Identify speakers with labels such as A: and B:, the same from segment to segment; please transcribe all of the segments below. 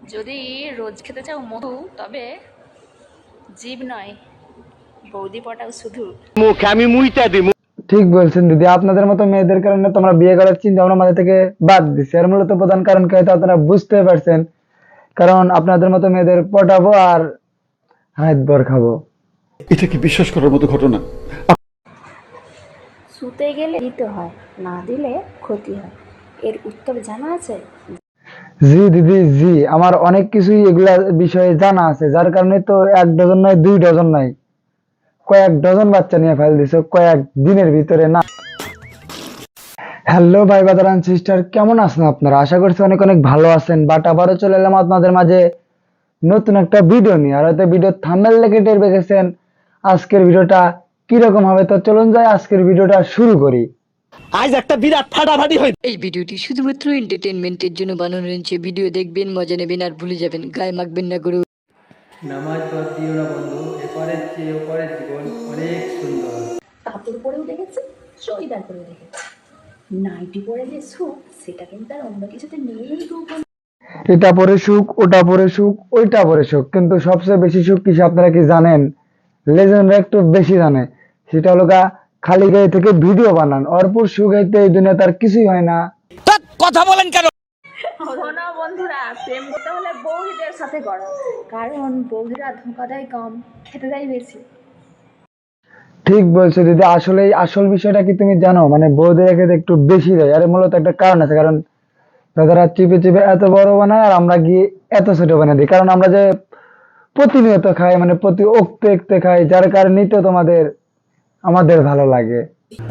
A: যদি রোজ খেতে চাও মধু, তবে জীব নয়, বৌদি পটাও শুধু।
B: মুখে আমি মুইতা দিই।
C: ঠিক বলছেন দিদি, আপনাদের মতো মেয়েদের কারণে তোমরা বিয়ে করার চিন্তা ভাবনা মাথা থেকে বাদ দিচ্ছে। এর মূলত প্রধান কারণ কি হয়তো আপনারা বুঝতে পারছেন, কারণ আপনাদের মতো মেয়েদের পটাবো আর হাত ভর খাবো।
D: এটা কি বিশ্বাস করার মতো ঘটনা?
A: শুতে গেলে দিতে হয়, না দিলে ক্ষতি হয়। এর উত্তর জানা আছে?
C: জি দিদি জি, আমার অনেক কিছুই এগুলা বিষয়ে জানা আছে, যার কারণে তো 1 ডজন নয় 2 ডজন নয়, কয়েক ডজন বাচ্চা নিয়ে ফেল দিছে কয়েক দিনের ভিতরে না। হ্যালো ভাই ব্রাদার এন্ড সিস্টার, কেমন আছেন আপনারা? আশা করছি অনেক অনেক ভালো আছেন। বাট আবারও চলে এলাম আপনাদের মাঝে নতুন একটা ভিডিও নিয়ে। আর হয়তো ভিডিও থাম্বনেল দেখে টের পেয়ে গেছেন আজকের ভিডিওটা কিরকম হবে। তো চলুন যাই আজকের ভিডিওটা শুরু করি।
B: আজ একটা বিরাট ফাটাফাটি হই।
E: এই ভিডিওটি শুধুমাত্র এন্টারটেনমেন্টের জন্য বানানো হয়েছে। ভিডিও দেখবেন, মজা নেবেন আর ভুলে যাবেন, গায়ে মাখবেন না গরু।
F: নামাজ বাদ দিও না বন্ধু, এপারের চেয়ে ওপারের জীবন অনেক সুন্দর।
A: কাপড় পরেও দেখেছি, চড়িদার পরেও দেখেছি, নাইটি পরে যে সুখ, সেটা কিন্তু আর অন্য কিছুতে নেই গো।
C: এটা পরে সুখ, ওটা পরে সুখ, ওইটা পরে সুখ, কিন্তু সবচেয়ে বেশি সুখ কিসে আপনারা কি জানেন? লেজেন্ডরা একটু বেশি জানে। সেটা হলো খালি গায়ে থেকে ভিডিও বানান। অর্পুর সুখ হইতে এই দুনিয়া তার কিছুই হয় না।
B: কথা বলেন কেন?
A: শোনো বন্ধুরা, প্রেম করতে হলে বৌদিদের সাথে করো, কারণ বৌদিরা ধোঁকা দেয় কম, খেতে দেয় বেশি।
C: ঠিক বলছো দিদি, আসলে আসল বিষয়টা কি তুমি জানো? মানে বৌদি রেখে একটু বেশি দেয়। আরে মূলত একটা কারণ আছে, কারণ দাদারা চিপে চিপে এত বড় বানায় আর আমরা গিয়ে এত ছোট বানিয়ে দিই। কারণ আমরা যে প্রতিনিয়ত খাই, মানে প্রতি ওক্তে একতে খাই, যার কারণেই তো আমাদের ভালো লাগে।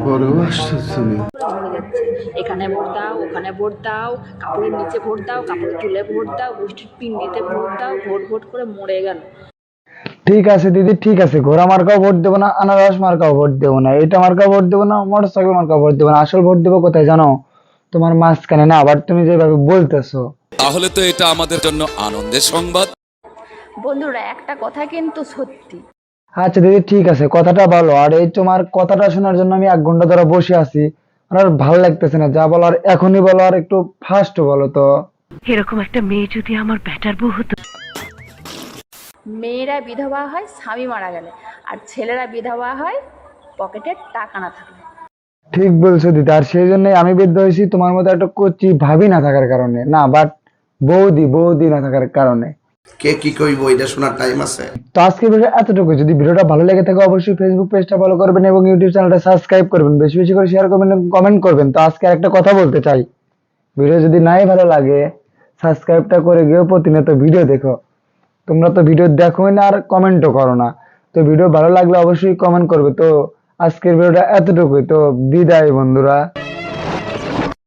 D: বড় আশ্চর্য মেয়ে।
A: ভরে যাচ্ছে, এখানে ভোট দাও, ওখানে ভোট দাও, কাপড়ের নিচে ভোট দাও, কাপড়ের তুলে ভোট দাও, গোষ্ঠীর পিণ্ডিতে ভোট দাও, ভোট ভোট করে মরে গেল।
C: ঠিক আছে দিদি ঠিক আছে, ঘোড়া মার্কাও ভোট দেবো না, আনারস মার্কাও ভোট দেবো না, এটা মার্কাও ভোট দেবো না, মোটরসাইকেল মার্কাও ভোট দেবো না। আসল ভোট দেবো কোথায় জানো? তোমার মাঝখানে না। আবার তুমি যেভাবে বলতেছো,
G: তাহলে তো এটা আমাদের জন্য আনন্দের সংবাদ।
A: বন্ধুরা, একটা কথা কিন্তু সত্যি।
C: আচ্ছা দিদি ঠিক আছে, কথাটা বলো। আর এই তোমার কথাটা শোনার জন্য আমি 1 ঘন্টা ধরে বসে আছি, আমার আর ভালো লাগতেছে না। যা বলো আর এখনই বলো, আর একটু ফাস্ট বলো তো।
E: এরকম একটা মেয়ে যদি আমার ব্যাটার বউ হতো।
A: মেয়েরা বিধবা হয় স্বামী মারা গেলে, আর ছেলেরা বিধবা হয় পকেটে টাকা না থাকলে।
C: ঠিক বলছো দিদি, আর সেই জন্যই আমি বৃদ্ধ হয়েছি তোমার মতো একটা কচি ভাবি না থাকার কারণে, না বাট বৌদি না থাকার কারণে।
H: কে কি কইব এটা শোনার টাইম আছে?
C: তো আজকে ভিডিও এতটুকু। যদি ভিডিওটা ভালো লেগে থাকে অবশ্যই ফেসবুক পেজটা ফলো করবেন এবং ইউটিউব চ্যানেলটা সাবস্ক্রাইব করবেন, বেশি বেশি করে শেয়ার করবেন এবং কমেন্ট করবেন। তো আজকে একটা কথা বলতে চাই, ভিডিও যদি নাই ভালো লাগে সাবস্ক্রাইবটা করে গিয়ে প্রতিনিয়ত ভিডিও দেখো। তোমরা তো ভিডিও দেখোই না আর কমেন্টও করো না। তো ভিডিও ভালো লাগলে অবশ্যই কমেন্ট করবে। তো আজকের ভিডিওটা এতটুকুই। তো বিদায় বন্ধুরা।